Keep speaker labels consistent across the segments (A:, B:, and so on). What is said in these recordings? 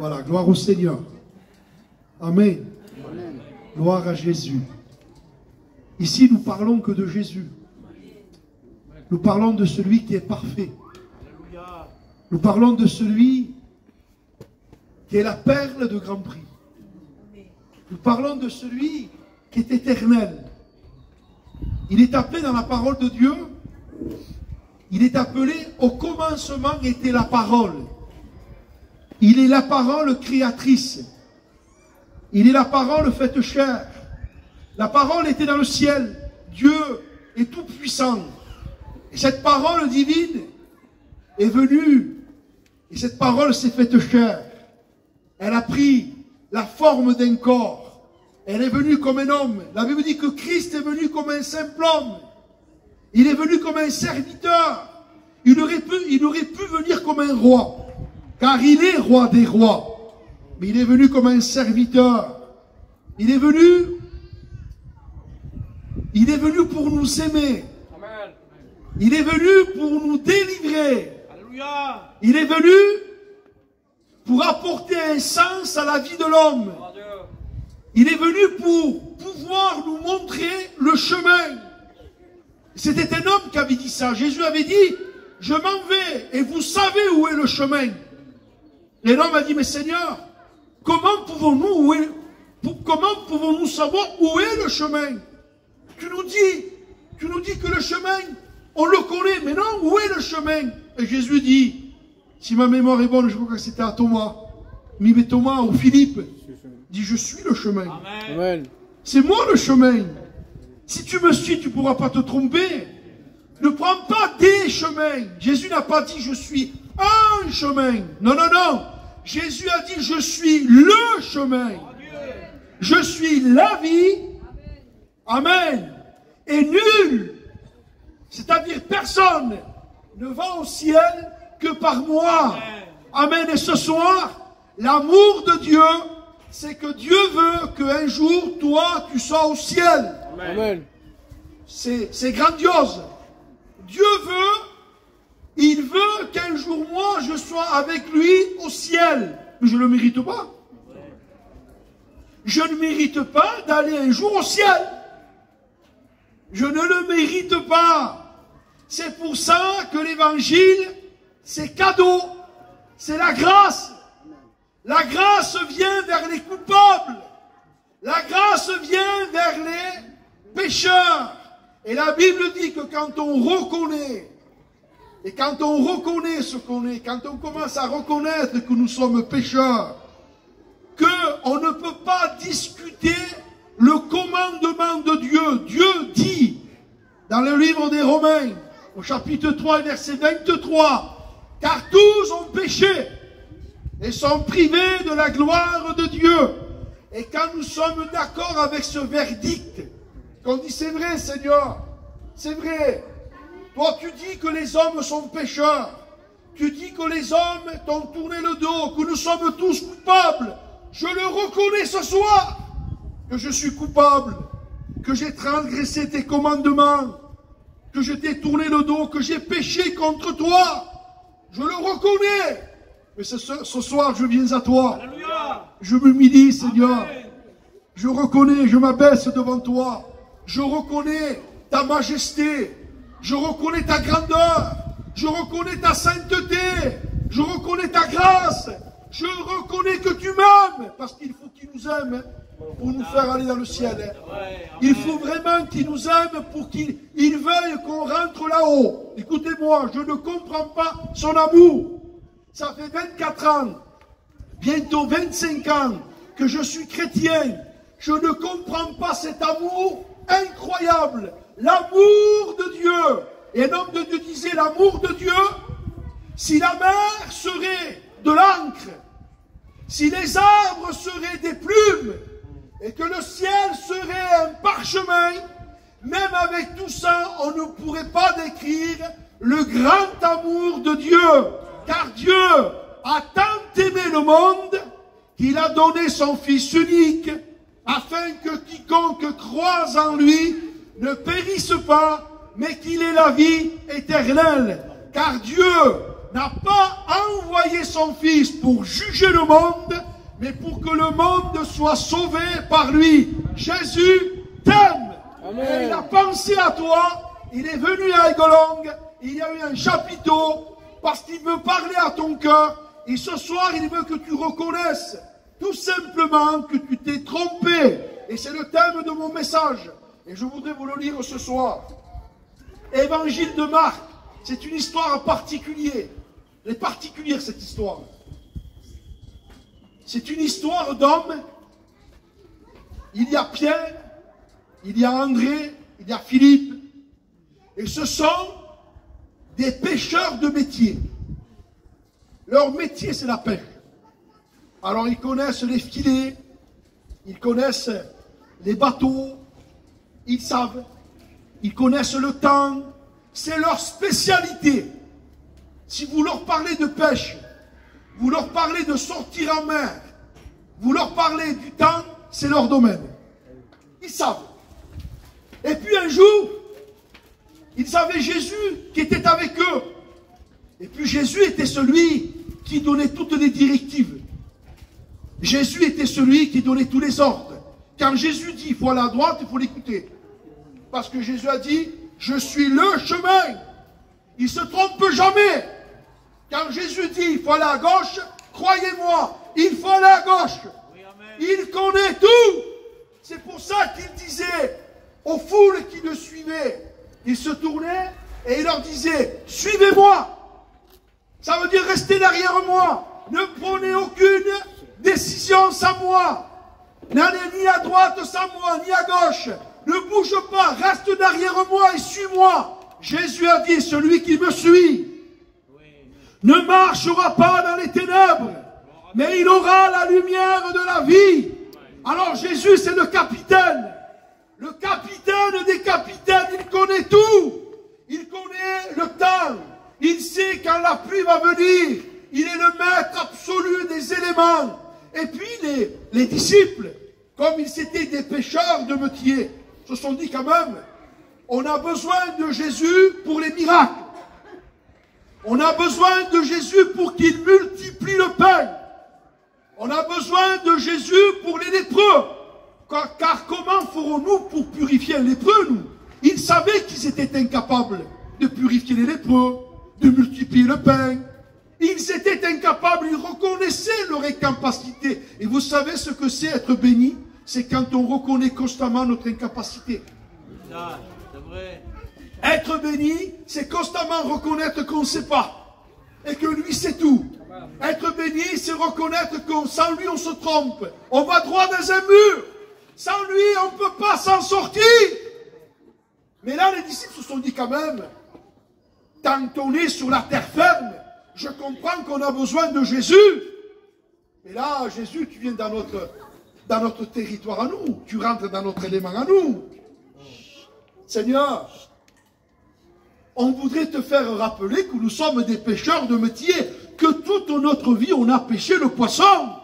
A: Voilà, gloire au Seigneur. Amen.
B: Amen.
A: Gloire à Jésus. Ici, nous parlons que de Jésus. Nous parlons de celui qui est parfait. Nous parlons de celui qui est la perle de grand prix. Nous parlons de celui qui est éternel. Il est appelé dans la parole de Dieu, il est appelé au commencement était la parole. Il est la parole créatrice. Il est la parole faite chair. La parole était dans le ciel. Dieu est tout puissant. Et cette parole divine est venue. Et cette parole s'est faite chair. Elle a pris la forme d'un corps. Elle est venue comme un homme. La Bible dit que Christ est venu comme un simple homme. Il est venu comme un serviteur. Il aurait pu venir comme un roi. Car il est roi des rois. Mais il est venu comme un serviteur. Il est venu pour nous aimer.
B: Amen.
A: Il est venu pour nous délivrer.
B: Alléluia.
A: Il est venu pour apporter un sens à la vie de l'homme. Il est venu pour pouvoir nous montrer le chemin. C'était un homme qui avait dit ça. Jésus avait dit, je m'en vais et vous savez où est le chemin. Et l'homme a dit, mais Seigneur, comment pouvons-nous savoir où est le chemin? Tu nous dis que le chemin, on le connaît, mais non, où est le chemin? Et Jésus dit, si ma mémoire est bonne, je crois que c'était à Thomas, mais Thomas ou Philippe, dit, je suis le chemin.
B: Amen.
A: C'est moi le chemin. Si tu me suis, tu ne pourras pas te tromper. Ne prends pas des chemins. Jésus n'a pas dit, je suis un chemin. Non, non, non. Jésus a dit, je suis le chemin. Je suis la vie. Amen. Et nul, c'est-à-dire personne, ne va au ciel que par moi. Amen. Et ce soir, l'amour de Dieu, c'est que Dieu veut qu'un jour, toi, tu sois au ciel.
B: Amen.
A: C'est grandiose. Dieu il veut qu'un jour, moi, je sois avec lui au ciel. Mais je ne le mérite pas. Je ne mérite pas d'aller un jour au ciel. Je ne le mérite pas. C'est pour ça que l'évangile, c'est cadeau. C'est la grâce. La grâce vient vers les coupables. La grâce vient vers les pécheurs. Et la Bible dit que quand on reconnaît, et quand on reconnaît ce qu'on est, quand on commence à reconnaître que nous sommes pécheurs, qu'on ne peut pas discuter le commandement de Dieu. Dieu dit, dans le livre des Romains, au chapitre 3, verset 23, « Car tous ont péché et sont privés de la gloire de Dieu. » Et quand nous sommes d'accord avec ce verdict, qu'on dit, c'est vrai Seigneur, c'est vrai. Toi tu dis que les hommes sont pécheurs. Tu dis que les hommes t'ont tourné le dos, que nous sommes tous coupables. Je le reconnais ce soir, que je suis coupable, que j'ai transgressé tes commandements, que je t'ai tourné le dos, que j'ai péché contre toi. Je le reconnais. Mais ce soir, je viens à toi.
B: Alléluia.
A: Je m'humilie, Seigneur.
B: Amen.
A: Je reconnais, je m'abaisse devant toi. Je reconnais ta majesté. Je reconnais ta grandeur. Je reconnais ta sainteté. Je reconnais ta grâce. Je reconnais que tu m'aimes. Parce qu'il faut qu'il nous aime pour nous faire aller dans le ciel. Il faut vraiment qu'il nous aime pour qu'il veuille qu'on rentre là-haut. Écoutez-moi, je ne comprends pas son amour. Ça fait 24 ans, bientôt 25 ans que je suis chrétien. Je ne comprends pas cet amour incroyable. L'amour de Dieu. Et un homme de Dieu disait, l'amour de Dieu, si la mer serait de l'encre, si les arbres seraient des plumes, et que le ciel serait un parchemin, même avec tout ça, on ne pourrait pas décrire le grand amour de Dieu. Car Dieu a tant aimé le monde qu'il a donné son Fils unique, afin que quiconque croise en lui ne périsse pas, mais qu'il ait la vie éternelle. Car Dieu n'a pas envoyé son Fils pour juger le monde, mais pour que le monde soit sauvé par lui. Jésus t'aime. Et il a pensé à toi. Il est venu à Aigolong. Il y a eu un chapiteau parce qu'il veut parler à ton cœur. Et ce soir, il veut que tu reconnaisses tout simplement que tu t'es trompé. Et c'est le thème de mon message. Et je voudrais vous le lire ce soir. Évangile de Marc. C'est une histoire particulière. Elle est particulière, cette histoire. C'est une histoire d'hommes. Il y a Pierre, il y a André, il y a Philippe. Et ce sont des pêcheurs de métier. Leur métier, c'est la pêche. Alors, ils connaissent les filets, ils connaissent les bateaux, ils savent, ils connaissent le temps. C'est leur spécialité. Si vous leur parlez de pêche, vous leur parlez de sortir en mer, vous leur parlez du temps, c'est leur domaine. Ils savent. Et puis un jour, ils avaient Jésus qui était avec eux. Et puis Jésus était celui qui donnait toutes les directives. Jésus était celui qui donnait tous les ordres. Quand Jésus dit, il faut aller à droite, il faut l'écouter. Parce que Jésus a dit, je suis le chemin. Il ne se trompe jamais. Quand Jésus dit, il faut aller à gauche, croyez-moi, il faut aller à gauche. Il connaît tout. C'est pour ça qu'il disait aux foules qui le suivaient, il se tournait et il leur disait, suivez-moi. Ça veut dire restez derrière moi. Ne prenez aucune décision sans moi. N'allez ni à droite sans moi, ni à gauche. Ne bouge pas, reste derrière moi et suis-moi. Jésus a dit, celui qui me suit ne marchera pas dans les ténèbres, mais il aura la lumière de la vie. Alors Jésus, c'est le capitaine. Le capitaine des capitaines, il connaît tout. Il connaît le temps. Il sait quand la pluie va venir. Il est le maître absolu des éléments. Et puis les disciples, comme ils étaient des pêcheurs de métier, se sont dit quand même, on a besoin de Jésus pour les miracles. On a besoin de Jésus pour qu'il multiplie le pain. On a besoin de Jésus pour les lépreux. Car comment ferons-nous pour purifier les lépreux, nous? Ils savaient qu'ils étaient incapables de purifier les lépreux, de multiplier le pain. Ils étaient incapables, ils reconnaissaient leur incapacité. Et vous savez ce que c'est être béni? C'est quand on reconnaît constamment notre incapacité.
B: C'est vrai.
A: Être béni, c'est constamment reconnaître qu'on ne sait pas. Et que lui, c'est tout. Être béni, c'est reconnaître que sans lui, on se trompe. On va droit dans un mur. Sans lui, on ne peut pas s'en sortir. Mais là, les disciples se sont dit quand même, tant qu'on est sur la terre ferme, je comprends qu'on a besoin de Jésus. Mais là, Jésus, tu viens dans notre territoire à nous. Tu rentres dans notre élément à nous. Seigneur, on voudrait te faire rappeler que nous sommes des pêcheurs de métier, que toute notre vie, on a pêché le poisson.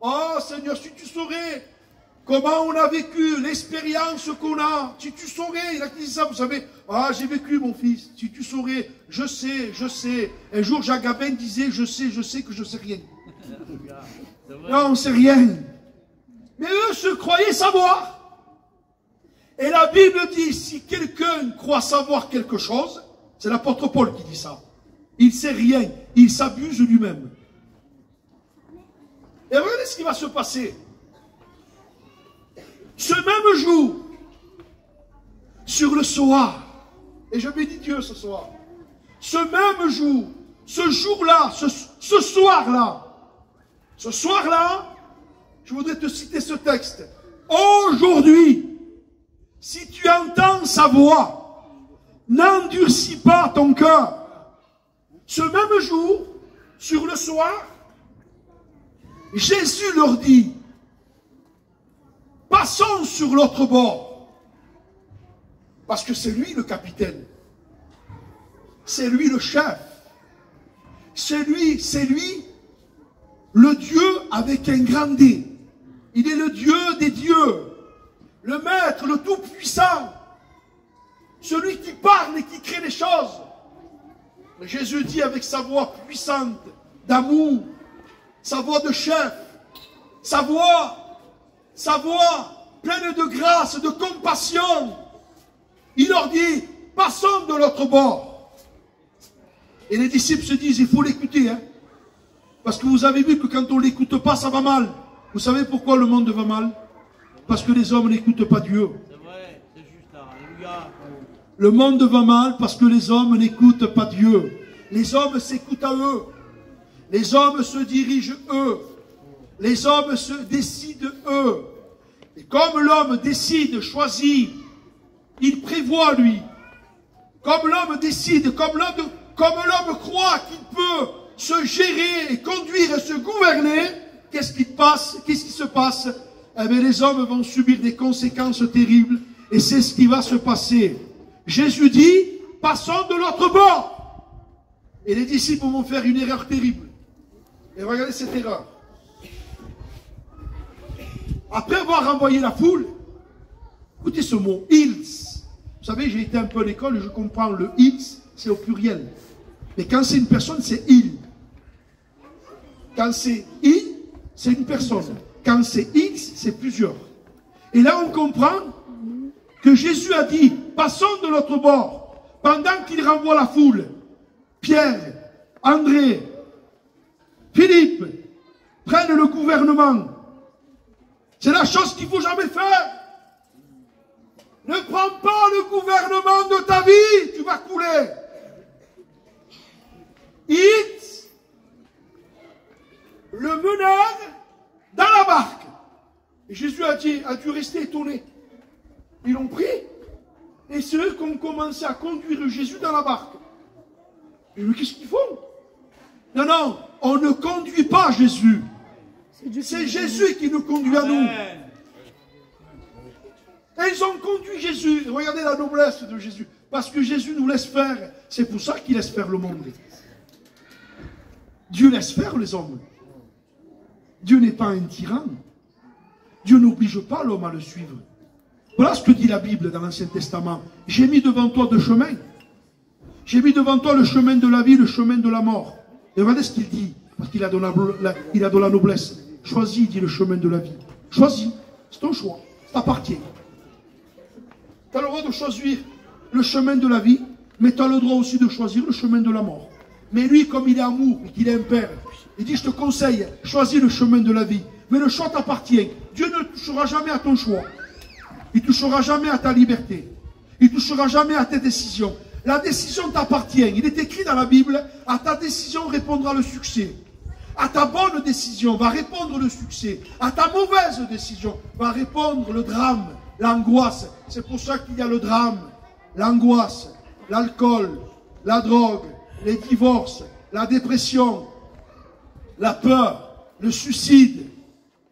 A: Oh Seigneur, si tu saurais comment on a vécu, l'expérience qu'on a, si tu saurais, il a dit ça, vous savez, ah j'ai vécu mon fils, si tu saurais, je sais. Un jour Jacques Gabin disait, je sais que je sais rien. Non, on ne sait rien. Mais eux se croyaient savoir. Et la Bible dit, si quelqu'un croit savoir quelque chose, c'est l'apôtre Paul qui dit ça. Il ne sait rien, il s'abuse lui-même. Et regardez ce qui va se passer. Ce même jour, sur le soir, et je bénis Dieu ce soir, ce même jour, ce jour-là, ce soir-là, je voudrais te citer ce texte. Aujourd'hui, si tu entends sa voix, n'endurcis pas ton cœur. Ce même jour, sur le soir, Jésus leur dit, passons sur l'autre bord. Parce que c'est lui le capitaine. C'est lui le chef. C'est lui le Dieu avec un grand D. Il est le Dieu des dieux. Le maître, le tout-puissant. Celui qui parle et qui crée les choses. Jésus dit avec sa voix puissante, d'amour, sa voix de chef, sa voix pleine de grâce, de compassion. Il leur dit, passons de l'autre bord. Et les disciples se disent, il faut l'écouter, hein. Parce que vous avez vu que quand on ne l'écoute pas, ça va mal. Vous savez pourquoi le monde va mal? Parce que les hommes n'écoutent pas Dieu.
B: C'est vrai, c'est juste là. Alléluia.
A: Le monde va mal parce que les hommes n'écoutent pas Dieu. Les hommes s'écoutent à eux. Les hommes se dirigent eux. Les hommes se décident eux. Et comme l'homme décide, choisit, il prévoit lui. Comme l'homme décide, comme l'homme croit qu'il peut se gérer et conduire et se gouverner, qu'est-ce qui se passe? Eh bien, les hommes vont subir des conséquences terribles et c'est ce qui va se passer. Jésus dit, passons de l'autre bord. Et les disciples vont faire une erreur terrible. Et regardez cette erreur. Après avoir renvoyé la foule, écoutez ce mot, ils. Vous savez, j'ai été un peu à l'école et je comprends le ils, c'est au pluriel. Mais quand c'est une personne, c'est il. Quand c'est il, c'est une personne. Quand c'est X, c'est plusieurs. Et là, on comprend que Jésus a dit, passons de l'autre bord. Pendant qu'il renvoie la foule, Pierre, André, Philippe prennent le gouvernement. C'est la chose qu'il ne faut jamais faire. Ne prends pas le gouvernement de ta vie, tu vas couler. Ils le menèrent dans la barque. Et Jésus a dû rester étonné. Ils l'ont pris. Et c'est eux qui ont commencé à conduire Jésus dans la barque. Mais qu'est-ce qu'ils font? Non, non, on ne conduit pas Jésus. C'est Jésus qui nous conduit à nous. Et ils ont conduit Jésus. Regardez la noblesse de Jésus. Parce que Jésus nous laisse faire. C'est pour ça qu'il laisse faire le monde. Dieu laisse faire les hommes. Dieu n'est pas un tyran. Dieu n'oblige pas l'homme à le suivre. Voilà ce que dit la Bible dans l'Ancien Testament. J'ai mis devant toi deux chemins. J'ai mis devant toi le chemin de la vie, le chemin de la mort. Et regardez ce qu'il dit. Parce qu'il a de la noblesse. Choisis, dit le chemin de la vie. Choisis. C'est ton choix. Ça t'appartient. Tu as le droit de choisir le chemin de la vie, mais tu as le droit aussi de choisir le chemin de la mort. Mais lui, comme il est amour et qu'il est un père, il dit, je te conseille, choisis le chemin de la vie. Mais le choix t'appartient. Dieu ne touchera jamais à ton choix. Il ne touchera jamais à ta liberté. Il ne touchera jamais à tes décisions. La décision t'appartient. Il est écrit dans la Bible, à ta décision répondra le succès. À ta bonne décision va répondre le succès. À ta mauvaise décision va répondre le drame, l'angoisse. C'est pour ça qu'il y a le drame, l'angoisse, l'alcool, la drogue, les divorces, la dépression, la peur, le suicide,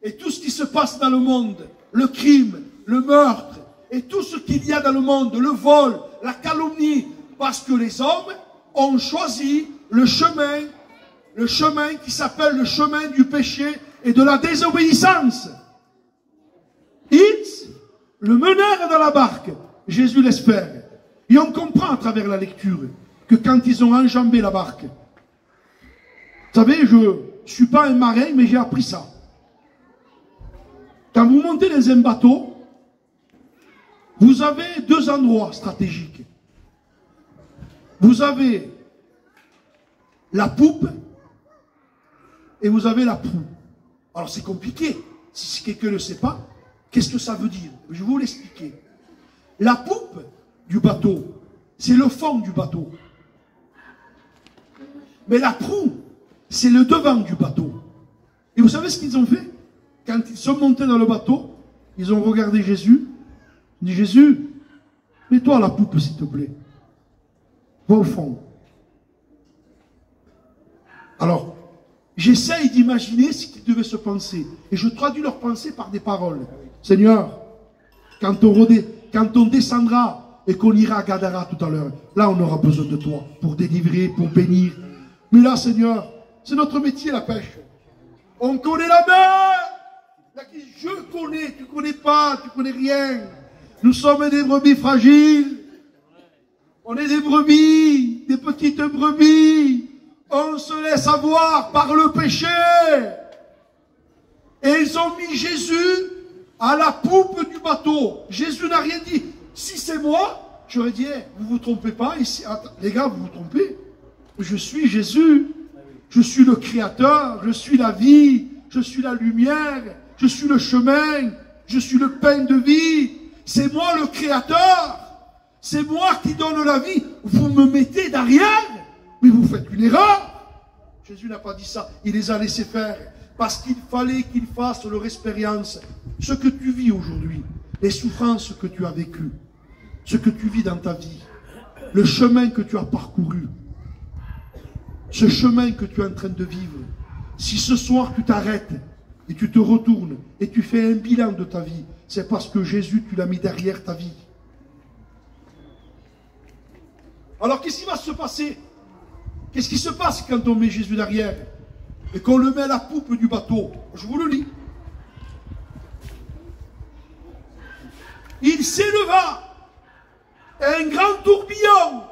A: et tout ce qui se passe dans le monde, le crime, le meurtre, et tout ce qu'il y a dans le monde, le vol, la calomnie, parce que les hommes ont choisi le chemin qui s'appelle le chemin du péché et de la désobéissance. Ils le menèrent dans la barque. Jésus laisse faire. Et on comprend à travers la lecture que quand ils ont enjambé la barque, vous savez, je ne suis pas un marin, mais j'ai appris ça. Quand vous montez dans un bateau, vous avez deux endroits stratégiques. Vous avez la poupe et vous avez la proue. Alors c'est compliqué. Si quelqu'un ne sait pas, qu'est-ce que ça veut dire? Je vais vous l'expliquer. La poupe du bateau, c'est le fond du bateau. Mais la proue, c'est le devant du bateau. Et vous savez ce qu'ils ont fait? Quand ils sont montés dans le bateau, ils ont regardé Jésus. Ils ont dit, Jésus, mets-toi à la poupe s'il te plaît. Va au fond. Alors, j'essaye d'imaginer ce qu'ils devaient se penser. Et je traduis leurs pensées par des paroles. Seigneur, quand on descendra et qu'on ira à Gadara tout à l'heure, là on aura besoin de toi pour délivrer, pour bénir. Mais là, Seigneur, c'est notre métier la pêche. On connaît la mer. Je connais, tu ne connais pas, tu ne connais rien. Nous sommes des brebis fragiles. On est des brebis, des petites brebis. On se laisse avoir par le péché. Et ils ont mis Jésus à la poupe du bateau. Jésus n'a rien dit. Si c'est moi, j'aurais dit, hey, vous vous trompez pas ici. Attends, les gars, vous vous trompez. Je suis Jésus. Je suis le Créateur. Je suis la vie. Je suis la lumière. Je suis le chemin. Je suis le pain de vie. C'est moi le Créateur. C'est moi qui donne la vie. Vous me mettez derrière. Mais vous faites une erreur. Jésus n'a pas dit ça. Il les a laissés faire. Parce qu'il fallait qu'ils fassent leur expérience. Ce que tu vis aujourd'hui. Les souffrances que tu as vécues. Ce que tu vis dans ta vie. Le chemin que tu as parcouru. Ce chemin que tu es en train de vivre. Si ce soir tu t'arrêtes et tu te retournes et tu fais un bilan de ta vie, c'est parce que Jésus, tu l'as mis derrière ta vie. Alors qu'est-ce qui va se passer? Qu'est-ce qui se passe quand on met Jésus derrière et qu'on le met à la poupe du bateau? Je vous le lis. Il s'éleva un grand tourbillon.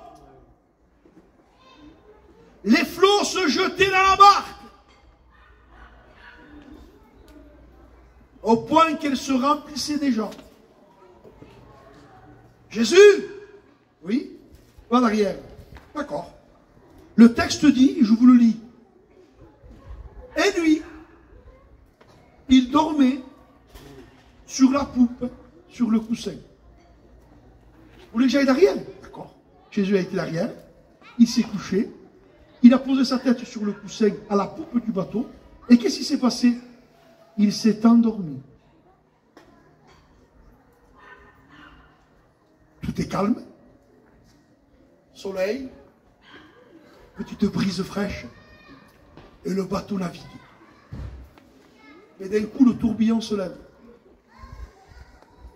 A: Les flots se jetaient dans la barque au point qu'elle se remplissait déjà. Jésus, oui, va en arrière. D'accord. Le texte dit, je vous le lis. Et lui, il dormait sur la poupe, sur le coussin. Vous voulez que j'aille derrière? D'accord. Jésus a été derrière, il s'est couché, il a posé sa tête sur le coussin à la poupe du bateau. Et qu'est-ce qui s'est passé? Il s'est endormi. Tout est calme. Soleil, petite brise fraîche, et le bateau navigue. Mais d'un coup, le tourbillon se lève.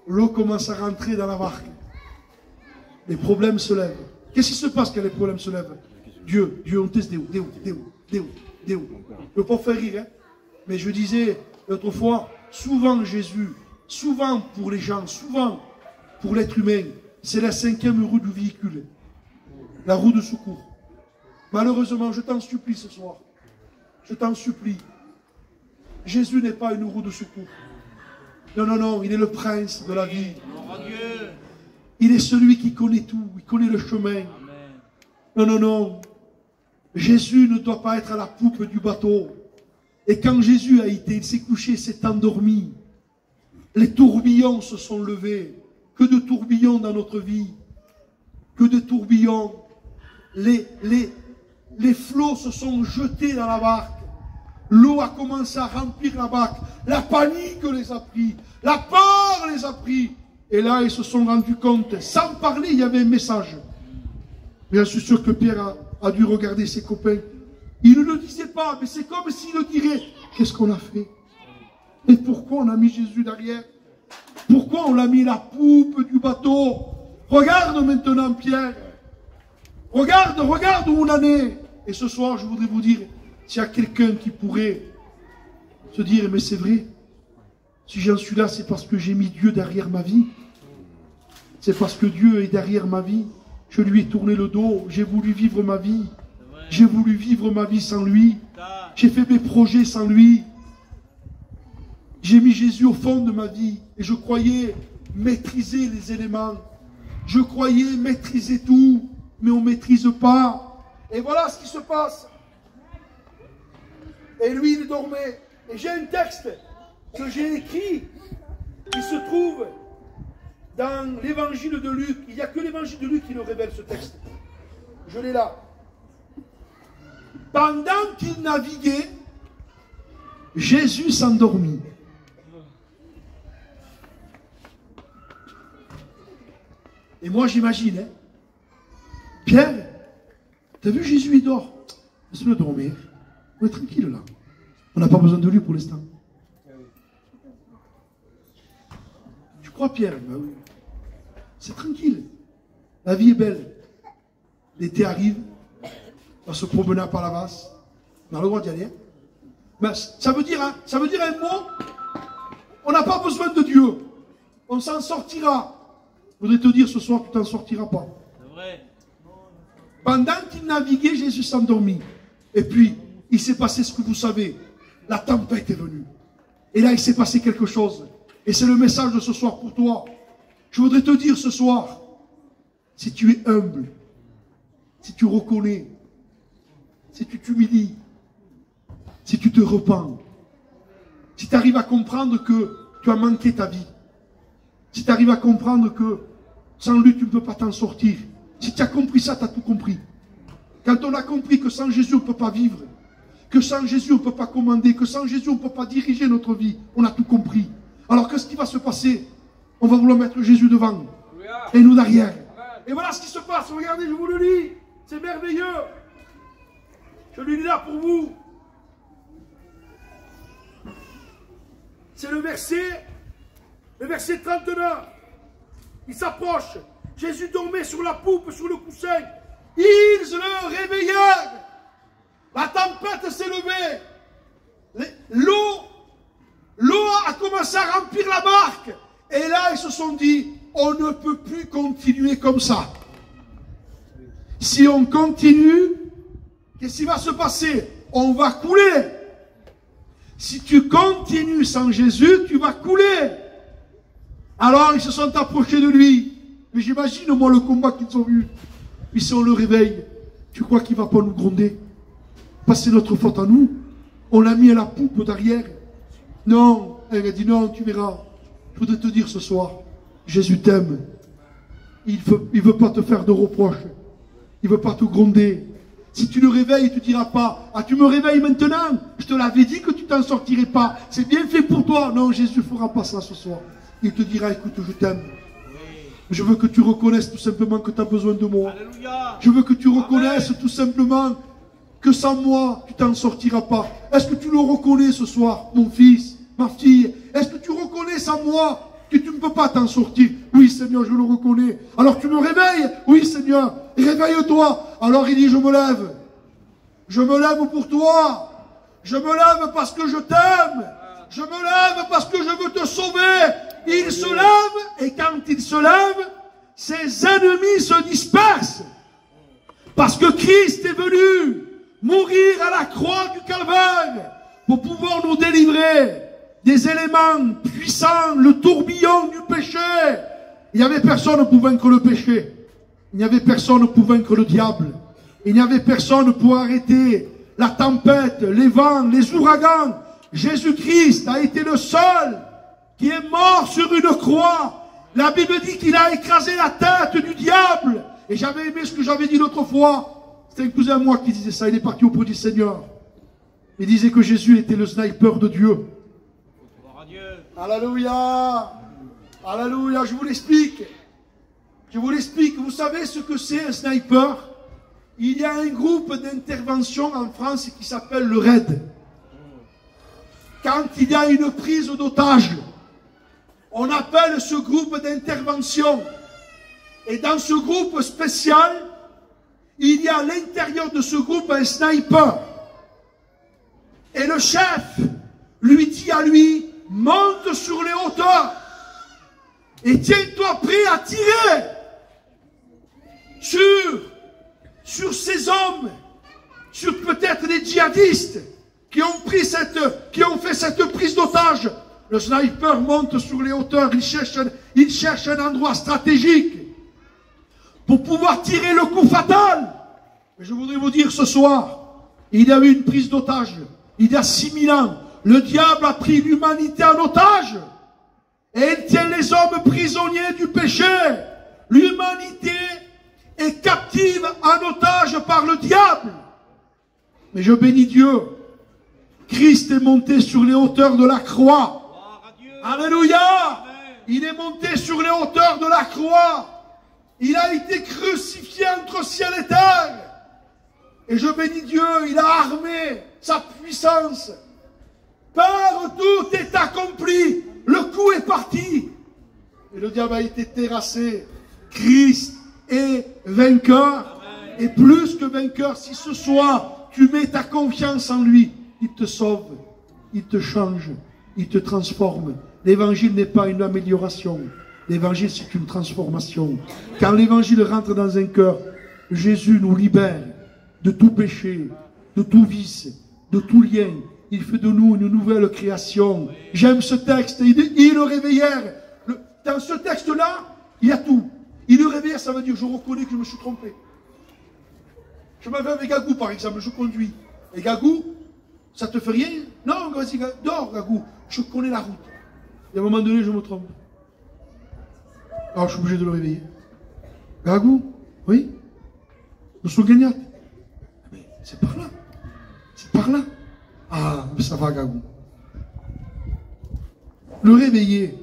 A: L'eau commence à rentrer dans la barque. Les problèmes se lèvent. Qu'est-ce qui se passe quand les problèmes se lèvent? Dieu, on teste Déo. Je ne peux pas faire rire, hein? Mais je disais l'autre fois, souvent Jésus, souvent pour les gens, souvent pour l'être humain, c'est la 5e roue du véhicule. La roue de secours. Malheureusement, je t'en supplie ce soir. Je t'en supplie. Jésus n'est pas une roue de secours. Non, non, non, il est le prince de la vie. Il est celui qui connaît tout, il connaît le chemin. Non, non, non. Jésus ne doit pas être à la poupe du bateau. Et quand Jésus a été, il s'est couché, il s'est endormi. Les tourbillons se sont levés. Que de tourbillons dans notre vie. Que de tourbillons. Les flots se sont jetés dans la barque. L'eau a commencé à remplir la barque. La panique les a pris. La peur les a pris. Et là, ils se sont rendus compte. Sans parler, il y avait un message. Mais je suis sûr que Pierre a dû regarder ses copains. Il ne le disait pas, mais c'est comme s'il le dirait. Qu'est-ce qu'on a fait? Et pourquoi on a mis Jésus derrière? Pourquoi on l'a mis à la poupe du bateau? Regarde maintenant Pierre. Regarde où on en est. Et ce soir, je voudrais vous dire, s'il y a quelqu'un qui pourrait se dire, mais c'est vrai, si j'en suis là, c'est parce que j'ai mis Dieu derrière ma vie. C'est parce que Dieu est derrière ma vie. Je lui ai tourné le dos, j'ai voulu vivre ma vie. J'ai voulu vivre ma vie sans lui. J'ai fait mes projets sans lui. J'ai mis Jésus au fond de ma vie. Et je croyais maîtriser les éléments. Je croyais maîtriser tout. Mais on ne maîtrise pas. Et voilà ce qui se passe. Et lui, il dormait. Et j'ai un texte que j'ai écrit qui se trouve dans l'évangile de Luc. Il n'y a que l'évangile de Luc qui nous révèle ce texte. Je l'ai là. Pendant qu'il naviguait, Jésus s'endormit. Et moi j'imagine, hein, Pierre, t'as vu Jésus il dort? Laisse-le dormir. On est tranquille là. On n'a pas besoin de lui pour l'instant. Tu crois Pierre? Ben oui. C'est tranquille. La vie est belle. L'été arrive. On va se promener par la masse. On a le droit d'y aller. Mais ça veut dire un mot. On n'a pas besoin de Dieu. On s'en sortira. Je voudrais te dire ce soir, tu t'en sortiras pas.
B: C'est vrai.
A: Pendant qu'il naviguait, Jésus s'endormit. Et puis, il s'est passé ce que vous savez. La tempête est venue. Et là, il s'est passé quelque chose. Et c'est le message de ce soir pour toi. Je voudrais te dire ce soir, si tu es humble, si tu reconnais, si tu t'humilies, si tu te repens, si tu arrives à comprendre que tu as manqué ta vie, si tu arrives à comprendre que sans lui, tu ne peux pas t'en sortir. Si tu as compris ça, tu as tout compris. Quand on a compris que sans Jésus, on ne peut pas vivre, que sans Jésus, on ne peut pas commander, que sans Jésus, on ne peut pas diriger notre vie, on a tout compris. Alors, qu'est-ce qui va se passer? On va vouloir mettre Jésus devant et nous derrière. Et voilà ce qui se passe. Regardez, je vous le lis. C'est merveilleux. Je le lis là pour vous. C'est le verset 39. Il s'approche. Jésus dormait sur la poupe, sur le coussin. Ils le réveillèrent. La tempête s'est levée. L'eau a commencé à remplir la barque. Et là, ils se sont dit, on ne peut plus continuer comme ça. Si on continue, qu'est-ce qui va se passer? On va couler. Si tu continues sans Jésus, tu vas couler. Alors, ils se sont approchés de lui. Mais j'imagine, moi, le combat qu'ils ont eu. Mais si on le réveille, tu crois qu'il ne va pas nous gronder? Parce que c'est notre faute à nous. On l'a mis à la poupe derrière. Non, elle a dit non, tu verras. Je voudrais te dire ce soir, Jésus t'aime. Il veut pas te faire de reproches. Il veut pas te gronder. Si tu le réveilles, tu ne diras pas, ah tu me réveilles maintenant, je te l'avais dit que tu t'en sortirais pas. C'est bien fait pour toi. Non, Jésus ne fera pas ça ce soir. Il te dira, écoute, je t'aime. Je veux que tu reconnaisses tout simplement que tu as besoin de moi. Alléluia. Je veux que tu reconnaisses tout simplement que sans moi, tu t'en sortiras pas. Est-ce que tu le reconnais ce soir, mon fils, ma fille? Est-ce que tu reconnais sans moi que tu ne peux pas t'en sortir? Oui, Seigneur, je le reconnais. Alors tu me réveilles? Oui, Seigneur, réveille-toi. Alors il dit, je me lève. Je me lève pour toi. Je me lève parce que je t'aime. Je me lève parce que je veux te sauver. Il se lève, et quand il se lève, ses ennemis se dispersent. Parce que Christ est venu mourir à la croix du Calvaire pour pouvoir nous délivrer des éléments puissants, le tourbillon du péché. Il n'y avait personne pour vaincre le péché. Il n'y avait personne pour vaincre le diable. Il n'y avait personne pour arrêter la tempête, les vents, les ouragans. Jésus-Christ a été le seul qui est mort sur une croix. La Bible dit qu'il a écrasé la tête du diable. Et j'avais aimé ce que j'avais dit l'autre fois. C'était un cousin à moi qui disait ça. Il est parti auprès du Seigneur. Il disait que Jésus était le sniper de Dieu. Alléluia. Alléluia. Je vous l'explique. Je vous l'explique. Vous savez ce que c'est un sniper? Il y a un groupe d'intervention en France qui s'appelle le RAID. Quand il y a une prise d'otage, on appelle ce groupe d'intervention. Et dans ce groupe spécial, il y a à l'intérieur de ce groupe un sniper. Et le chef lui dit à lui, monte sur les hauteurs et tiens-toi prêt à tirer sur ces hommes, sur peut-être les djihadistes qui ont fait cette prise d'otage. Le sniper monte sur les hauteurs, il cherche un endroit stratégique pour pouvoir tirer le coup fatal. Mais je voudrais vous dire ce soir, il y a eu une prise d'otage il y a 6000 ans. Le diable a pris l'humanité en otage et il tient les hommes prisonniers du péché. L'humanité est captive en otage par le diable. Mais je bénis Dieu. Christ est monté sur les hauteurs de la croix. Alléluia. Il est monté sur les hauteurs de la croix. Il a été crucifié entre ciel et terre. Et je bénis Dieu, il a armé sa puissance. Par tout est accompli. Le coup est parti. Et le diable a été terrassé. Christ est vainqueur. Et plus que vainqueur, si ce soir tu mets ta confiance en lui, il te sauve, il te change, il te transforme. L'évangile n'est pas une amélioration. L'évangile, c'est une transformation. Quand l'évangile rentre dans un cœur, Jésus nous libère de tout péché, de tout vice, de tout lien. Il fait de nous une nouvelle création. J'aime ce texte. Il le réveillèrent. Dans ce texte-là, il y a tout. Il le réveillèrent, ça veut dire je reconnais que je me suis trompé. Je m'en vais avec Gagou, par exemple, je conduis. Et Gagou, ça te fait rien? Non, vas-y, dors, Gagou. Je connais la route. Et à un moment donné, je me trompe. Alors, je suis obligé de le réveiller. Gagou, oui? Nous sommes gagnants. Mais c'est par là. C'est par là. Ah, mais ça va, Gagou. Le réveiller,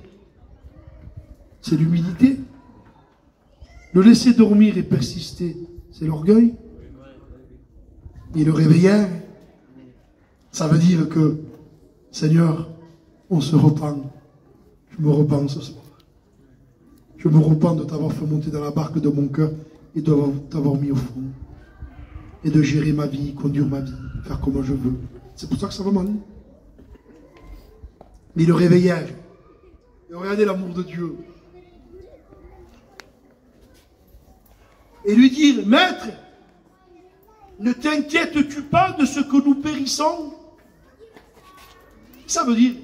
A: c'est l'humilité. Le laisser dormir et persister, c'est l'orgueil. Et le réveiller, ça veut dire que, Seigneur, on se repent. Je me repens ce soir. Je me repens de t'avoir fait monter dans la barque de mon cœur et de t'avoir mis au fond. Et de gérer ma vie, conduire ma vie, faire comme je veux. C'est pour ça que ça va mal. Mais le réveillage. Et regardez l'amour de Dieu. Et lui dire, Maître, ne t'inquiètes-tu pas de ce que nous périssons? Ça veut dire,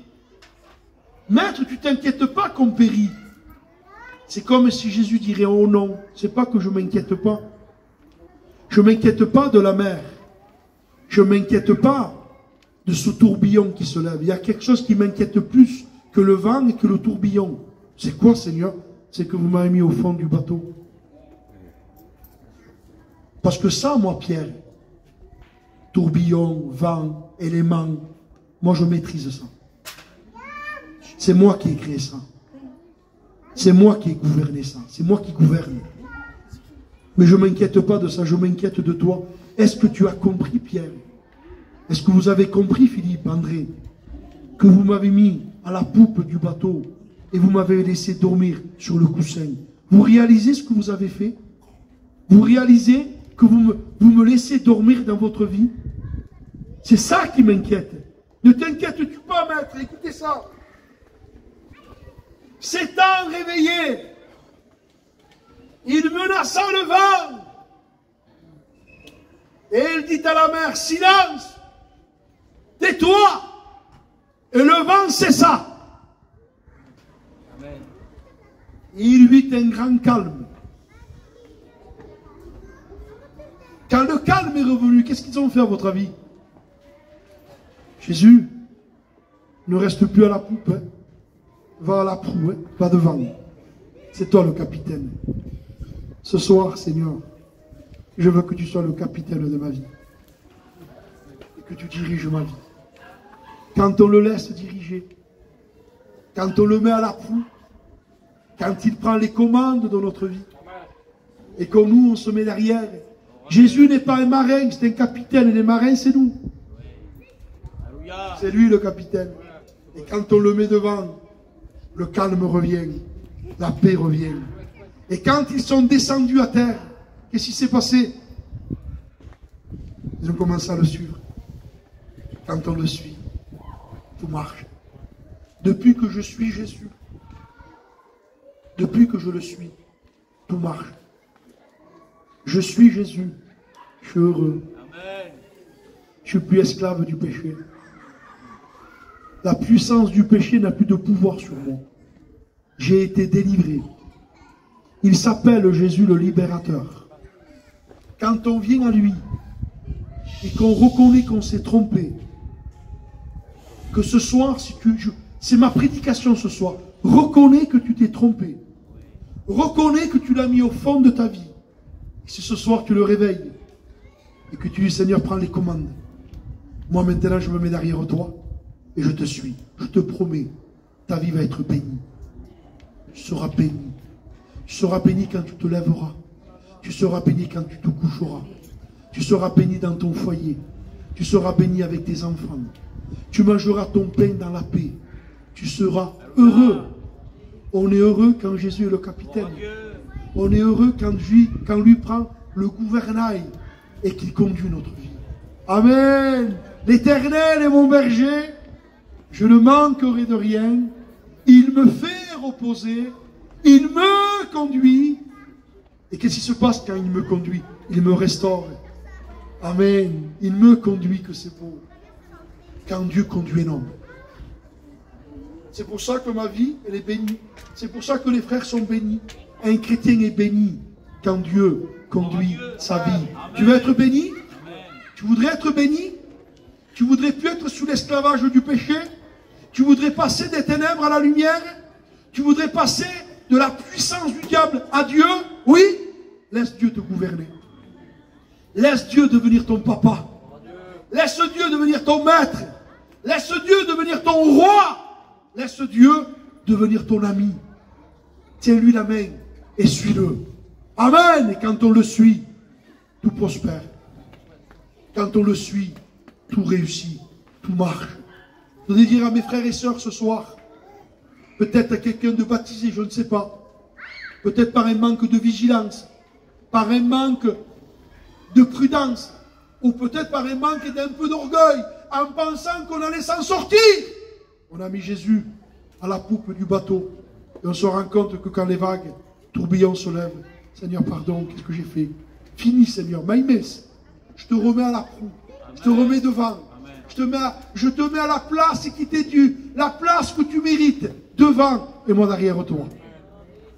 A: Maître, tu t'inquiètes pas qu'on périt. C'est comme si Jésus dirait, oh non, c'est pas que je m'inquiète pas. Je m'inquiète pas de la mer. Je m'inquiète pas de ce tourbillon qui se lève. Il y a quelque chose qui m'inquiète plus que le vent et que le tourbillon. C'est quoi, Seigneur? C'est que vous m'avez mis au fond du bateau. Parce que ça, moi, Pierre, tourbillon, vent, éléments, moi, je maîtrise ça. C'est moi qui ai créé ça. C'est moi qui ai gouverné ça. C'est moi qui gouverne. Mais je ne m'inquiète pas de ça, je m'inquiète de toi. Est-ce que tu as compris, Pierre? Est-ce que vous avez compris, Philippe, André, que vous m'avez mis à la poupe du bateau et vous m'avez laissé dormir sur le coussin? Vous réalisez ce que vous avez fait? Vous réalisez que vous me laissez dormir dans votre vie? C'est ça qui m'inquiète. Ne t'inquiètes-tu pas, maître? Écoutez ça. S'étant réveillé, il menaça le vent. Et il dit à la mer, silence, tais-toi. Et le vent cessa. Amen. Il eut un grand calme. Quand le calme est revenu, qu'est-ce qu'ils ont fait à votre avis? Jésus ne reste plus à la poupe, hein. Va à la proue, hein. Va devant. C'est toi le capitaine. Ce soir, Seigneur, je veux que tu sois le capitaine de ma vie. Et que tu diriges ma vie. Quand on le laisse diriger, quand on le met à la proue, quand il prend les commandes de notre vie, et que nous, on se met derrière. Jésus n'est pas un marin, c'est un capitaine, et les marins, c'est nous. C'est lui le capitaine. Et quand on le met devant, le calme revient, la paix revient. Et quand ils sont descendus à terre, qu'est-ce qui s'est passé? Ils ont commencé à le suivre. Quand on le suit, tout marche. Depuis que je suis Jésus, depuis que je le suis, tout marche. Je suis Jésus, je suis heureux. Amen. Je ne suis plus esclave du péché. La puissance du péché n'a plus de pouvoir sur moi. J'ai été délivré. Il s'appelle Jésus le libérateur. Quand on vient à lui et qu'on reconnaît qu'on s'est trompé, que ce soir, c'est ma prédication ce soir, reconnais que tu t'es trompé. Reconnais que tu l'as mis au fond de ta vie. Et si ce soir tu le réveilles et que tu dis Seigneur, prends les commandes. Moi maintenant je me mets derrière toi et je te suis. Je te promets, ta vie va être bénie. Tu seras béni. Tu seras béni quand tu te lèveras. Tu seras béni quand tu te coucheras. Tu seras béni dans ton foyer. Tu seras béni avec tes enfants. Tu mangeras ton pain dans la paix. Tu seras heureux. On est heureux quand Jésus est le capitaine. On est heureux quand lui prend le gouvernail et qu'il conduit notre vie. Amen. L'Éternel est mon berger. Je ne manquerai de rien. Il me fait reposer. Il me conduit. Et qu'est-ce qui se passe quand il me conduit? Il me restaure. Amen. Il me conduit, que c'est beau. Quand Dieu conduit un homme. C'est pour ça que ma vie, elle est bénie. C'est pour ça que les frères sont bénis. Un chrétien est béni quand Dieu conduit sa vie. Amen. Tu veux être béni? Amen. Tu voudrais être béni? Tu voudrais plus être sous l'esclavage du péché? Tu voudrais passer des ténèbres à la lumière? Tu voudrais passer de la puissance du diable à Dieu? Oui? Laisse Dieu te gouverner. Laisse Dieu devenir ton papa. Laisse Dieu devenir ton maître. Laisse Dieu devenir ton roi. Laisse Dieu devenir ton ami. Tiens-lui la main et suis-le. Amen. Et quand on le suit, tout prospère. Quand on le suit, tout réussit, tout marche. Je voudrais dire à mes frères et sœurs ce soir, peut-être à quelqu'un de baptisé, je ne sais pas, peut-être par un manque de vigilance, par un manque de prudence, ou peut-être par un manque d'un peu d'orgueil, en pensant qu'on allait s'en sortir. On a mis Jésus à la poupe du bateau, et on se rend compte que quand les vagues, tourbillons se lèvent, Seigneur, pardon, qu'est-ce que j'ai fait? Fini, Seigneur, Maïmès, je te remets à la proue, je te remets devant, je te mets à la place qui t'est due, la place que tu mérites, devant et moi derrière toi.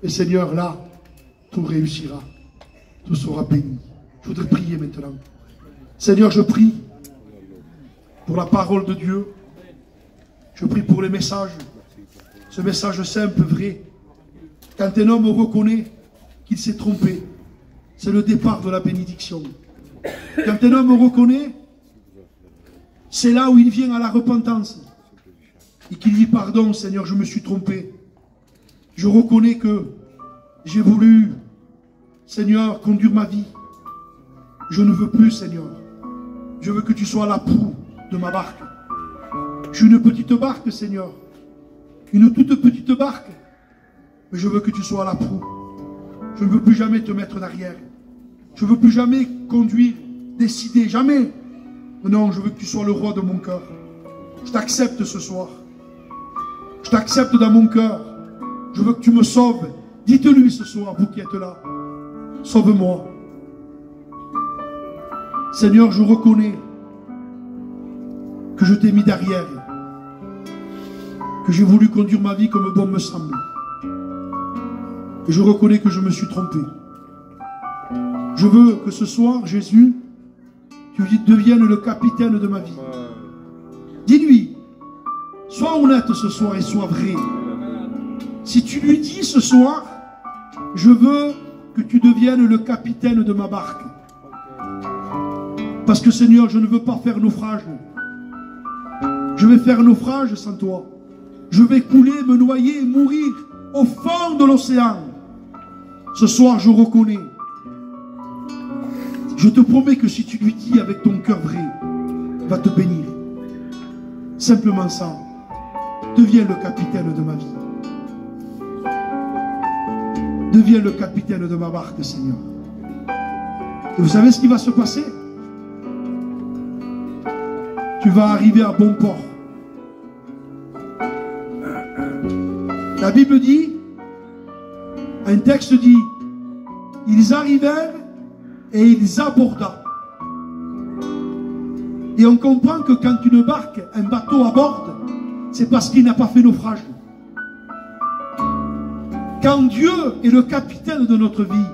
A: Et Seigneur, là, tout réussira, tout sera béni. Je voudrais prier maintenant. Seigneur, je prie pour la parole de Dieu. Je prie pour les messages. Ce message simple, vrai. Quand un homme reconnaît qu'il s'est trompé, c'est le départ de la bénédiction. Quand un homme reconnaît, c'est là où il vient à la repentance. Et qu'il dit pardon, Seigneur, je me suis trompé. Je reconnais que j'ai voulu, Seigneur, conduire ma vie. Je ne veux plus, Seigneur. Je veux que tu sois à la proue de ma barque. Je suis une petite barque, Seigneur. Une toute petite barque. Mais je veux que tu sois à la proue. Je ne veux plus jamais te mettre derrière. Je ne veux plus jamais conduire, décider, jamais. Non, je veux que tu sois le roi de mon cœur. Je t'accepte ce soir. Je t'accepte dans mon cœur. Je veux que tu me sauves. Dites-lui ce soir, vous qui êtes là. Sauve-moi. Seigneur, je reconnais que je t'ai mis derrière. Que j'ai voulu conduire ma vie comme bon me semble. Et je reconnais que je me suis trompé. Je veux que ce soir, Jésus, tu deviennes le capitaine de ma vie. Dis-lui, sois honnête ce soir et sois vrai. Si tu lui dis ce soir, je veux que tu deviennes le capitaine de ma barque. Parce que Seigneur, je ne veux pas faire naufrage. Je vais faire naufrage sans toi. Je vais couler, me noyer et mourir au fond de l'océan. Ce soir, je reconnais. Je te promets que si tu lui dis avec ton cœur vrai, il va te bénir. Simplement ça. Deviens le capitaine de ma vie. Deviens le capitaine de ma barque, Seigneur. Et vous savez ce qui va se passer? Tu vas arriver à bon port. La Bible dit, un texte dit, ils arrivèrent et ils aborda. Et on comprend que quand une barque, un bateau aborde, c'est parce qu'il n'a pas fait naufrage. Quand Dieu est le capitaine de notre vie,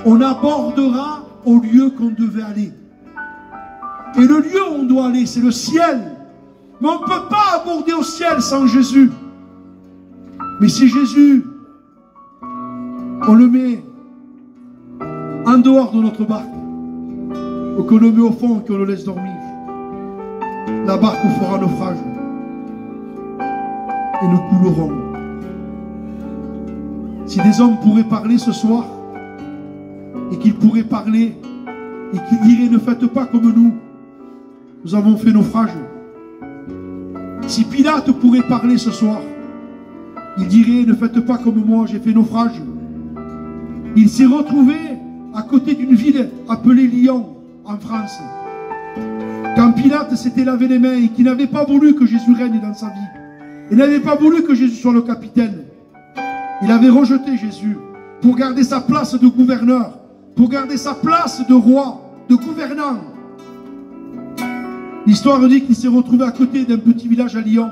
A: on abordera au lieu qu'on devait aller. Et le lieu où on doit aller, c'est le ciel. Mais on ne peut pas aborder au ciel sans Jésus. Mais si Jésus, on le met en dehors de notre barque, ou qu'on le met au fond et qu'on le laisse dormir, la barque fera naufrage. Et nous coulerons. Si des hommes pourraient parler ce soir, et qu'ils pourraient parler, et qu'ils diraient ne faites pas comme nous avons fait naufrage. Si Pilate pourrait parler ce soir, il dirait ne faites pas comme moi, j'ai fait naufrage. Il s'est retrouvé à côté d'une ville appelée Lyon, en France. Quand Pilate s'était lavé les mains et qu'il n'avait pas voulu que Jésus règne dans sa vie, il n'avait pas voulu que Jésus soit le capitaine. Il avait rejeté Jésus. pour garder sa place de gouverneur, pour garder sa place de roi, de gouvernant. L'histoire dit qu'il s'est retrouvé à côté d'un petit village à Lyon.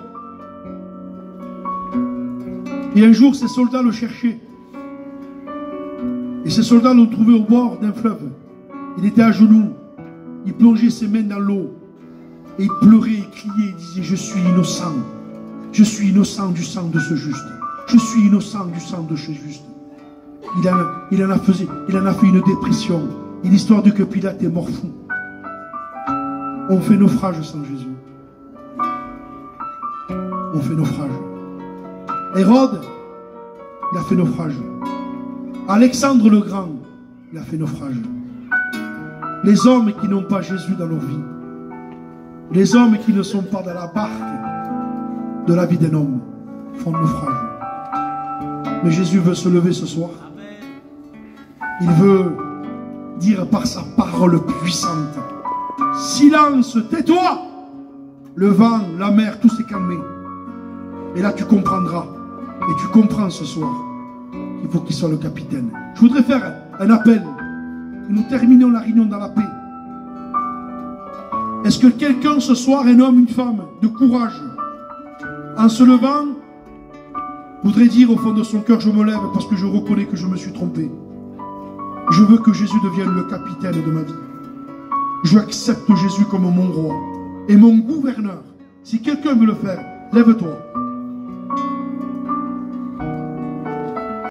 A: Et un jour, ses soldats le cherchaient. Et ces soldats l'ont trouvé au bord d'un fleuve. Il était à genoux. Il plongeait ses mains dans l'eau. Et il pleurait, il criait, il disait: je suis innocent. Je suis innocent du sang de ce juste. Je suis innocent du sang de ce juste. Il en a fait une dépression. Et l'histoire dit que Pilate est mort fou. On fait naufrage sans Jésus. On fait naufrage. Hérode, il a fait naufrage. Alexandre le Grand, il a fait naufrage. Les hommes qui n'ont pas Jésus dans leur vie, les hommes qui ne sont pas dans la barque de la vie d'un homme, font naufrage. Mais Jésus veut se lever ce soir. Il veut dire par sa parole puissante: silence, tais-toi. Le vent, la mer, tout s'est calmé. Et là tu comprendras. Et tu comprends ce soir qu'il faut qu'il soit le capitaine. Je voudrais faire un appel. Et nous terminons la réunion dans la paix. Est-ce que quelqu'un ce soir, un homme, une femme, de courage, en se levant, voudrait dire au fond de son cœur: je me lève parce que je reconnais que je me suis trompé. Je veux que Jésus devienne le capitaine de ma vie. Je accepte Jésus comme mon roi et mon gouverneur. Si quelqu'un veut le faire, lève-toi.